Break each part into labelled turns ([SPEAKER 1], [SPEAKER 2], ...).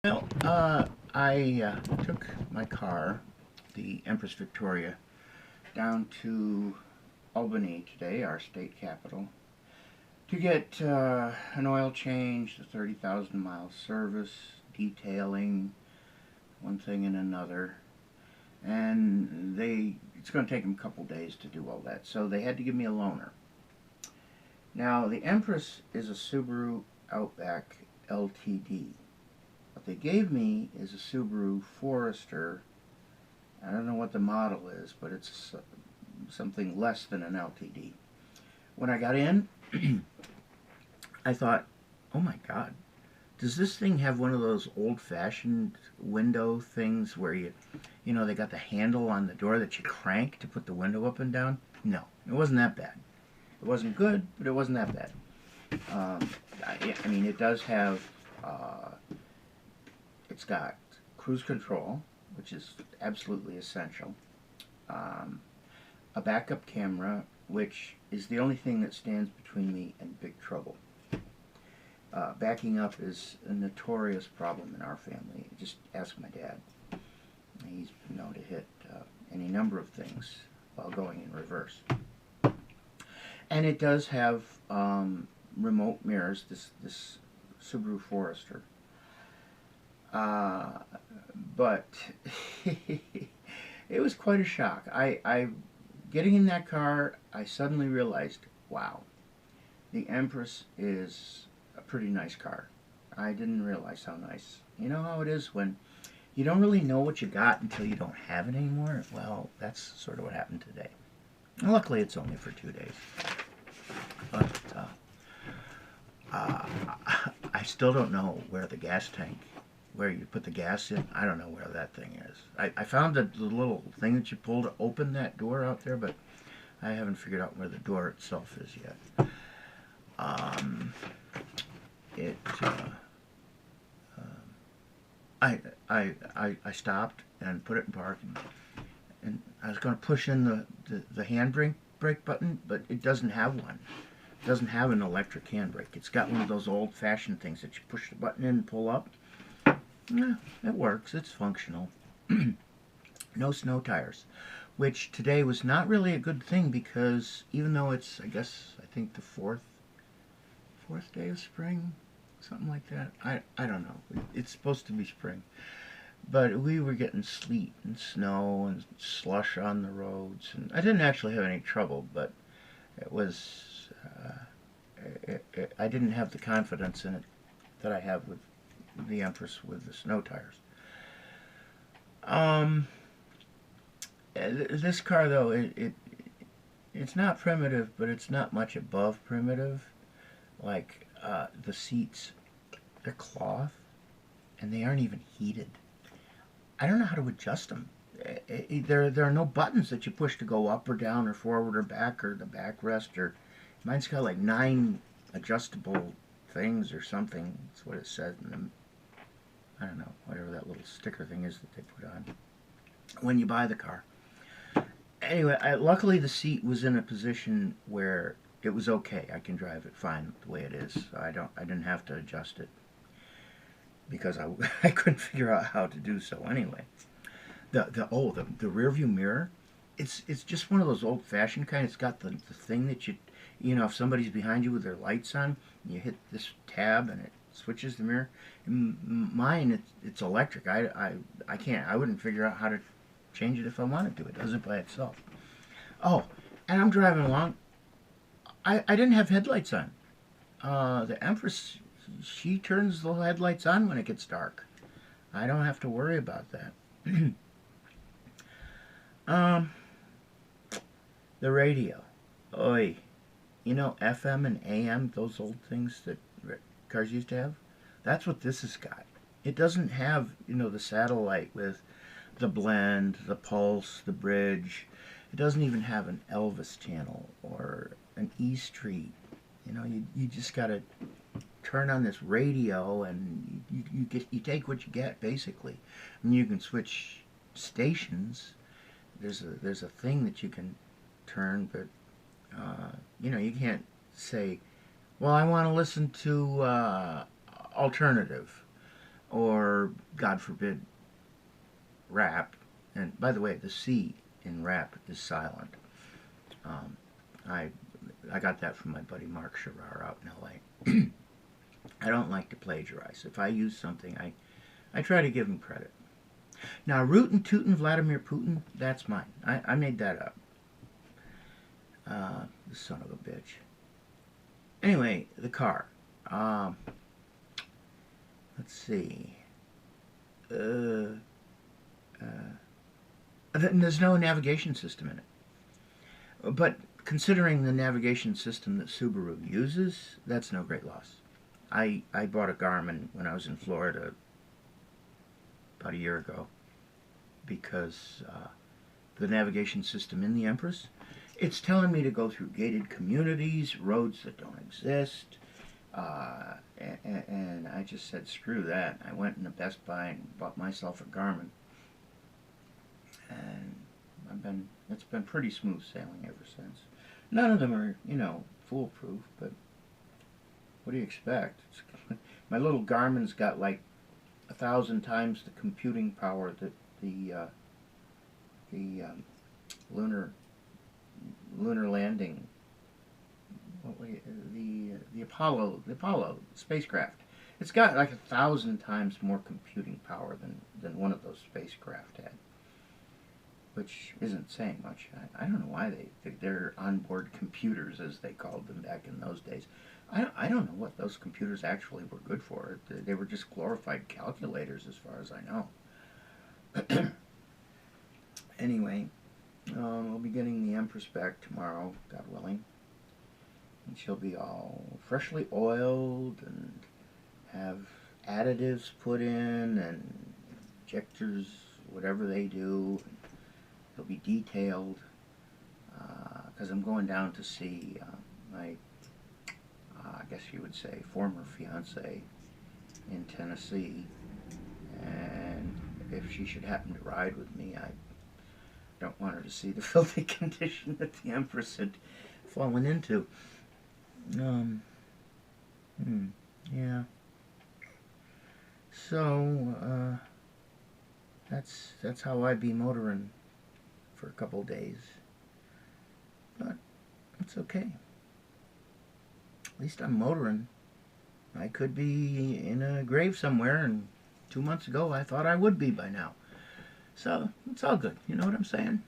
[SPEAKER 1] Well, I took my car, the Empress Victoria, down to Albany today, our state capital, to get an oil change, the 30,000 mile service, detailing, one thing and another. And it's going to take them a couple days to do all that, so they had to give me a loaner. Now, the Empress is a Subaru Outback LTD. What they gave me is a Subaru Forester. I don't know what the model is, but it's something less than an LTD. When I got in, I thought, oh my God, does this thing have one of those old-fashioned window things where they got the handle on the door that you crank to put the window up and down? No, it wasn't that bad. It wasn't good, but it wasn't that bad. I mean, it does have, it's got cruise control, which is absolutely essential. A backup camera, which is the only thing that stands between me and big trouble. Backing up is a notorious problem in our family. Just ask my dad. He's known to hit any number of things while going in reverse. And it does have remote mirrors, this Subaru Forester. But it was quite a shock. Getting in that car, I suddenly realized, wow, the Empress is a pretty nice car. I didn't realize how nice. You know how it is when you don't really know what you got until you don't have it anymore? Well, that's sort of what happened today. And luckily, it's only for 2 days. But I still don't know where the gas tank, where you put the gas in. I don't know where that thing is. I found the little thing that you pull to open that door out there, but I haven't figured out where the door itself is yet. I stopped and put it in park, and I was going to push in the handbrake button, but it doesn't have one. It doesn't have an electric handbrake. It's got one of those old-fashioned things that you push the button in and pull up. Yeah, it works. It's functional. No snow tires, which today was not really a good thing because even though it's, I think the fourth day of spring, something like that. I don't know. It's supposed to be spring. But we were getting sleet and snow and slush on the roads. And I didn't actually have any trouble, but it was, I didn't have the confidence in it that I have with the Empress with the snow tires. This car, though, it's not primitive, but it's not much above primitive. Like, the seats, they're cloth, and they aren't even heated. I don't know how to adjust them. There are no buttons that you push to go up or down or forward or back or the backrest. Mine's got like 9 adjustable things or something. That's what it says in them. I don't know, whatever that little sticker thing is that they put on when you buy the car. Anyway, luckily the seat was in a position where it was okay. I can drive it fine the way it is. I didn't have to adjust it because I couldn't figure out how to do so anyway. The rear view mirror, it's just one of those old-fashioned kind. It's got the thing that if somebody's behind you with their lights on, you hit this tab and it switches the mirror. Mine, it's electric. I can't. I wouldn't figure out how to change it if I wanted to. It does it by itself. Oh, and I'm driving along. I didn't have headlights on. The Empress, she turns the headlights on when it gets dark. I don't have to worry about that. The radio. Oi. FM and AM, those old things that cars used to have? That's what this has got. It doesn't have, the satellite with the blend, the pulse, the bridge. It doesn't even have an Elvis channel or an E Street. You just got to turn on this radio and you take what you get, basically. And you can switch stations. There's a thing that you can turn, but you can't say, well, I want to listen to alternative or God forbid, rap. And by the way, the C in rap is silent. Um, I I got that from my buddy Mark Sherrar out in L.A. I don't like to plagiarize. If I use something, I try to give him credit. Now, Rootin' Tootin' Vladimir Putin, that's mine. I made that up. The son of a bitch. Anyway, the car. Let's see. There's no navigation system in it. But considering the navigation system that Subaru uses, that's no great loss. I bought a Garmin when I was in Florida about a year ago because the navigation system in the Empress, it's telling me to go through gated communities, roads that don't exist, and I just said, screw that. I went in the Best Buy and bought myself a Garmin, and it's been pretty smooth sailing ever since. None of them are, foolproof, but what do you expect? My little Garmin's got like 1,000 times the computing power that the lunar landing, the Apollo spacecraft. It's got like 1,000 times more computing power than one of those spacecraft had, which isn't saying much. I don't know why they're onboard computers, as they called them back in those days. I don't know what those computers actually were good for. They were just glorified calculators, as far as I know. Anyway, we'll be getting the Empress back tomorrow, God willing. And she'll be all freshly oiled and have additives put in and injectors, whatever they do. It'll be detailed because I'm going down to see my, I guess you would say, former fiance in Tennessee. And if she should happen to ride with me, I don't want her to see the filthy condition that the Empress had fallen into. Yeah. So, that's how I be motoring for a couple days. But it's okay. At least I'm motoring. I could be in a grave somewhere, and 2 months ago I thought I would be by now. So, it's all good. You know what I'm saying?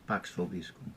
[SPEAKER 1] Pax Vobiscum.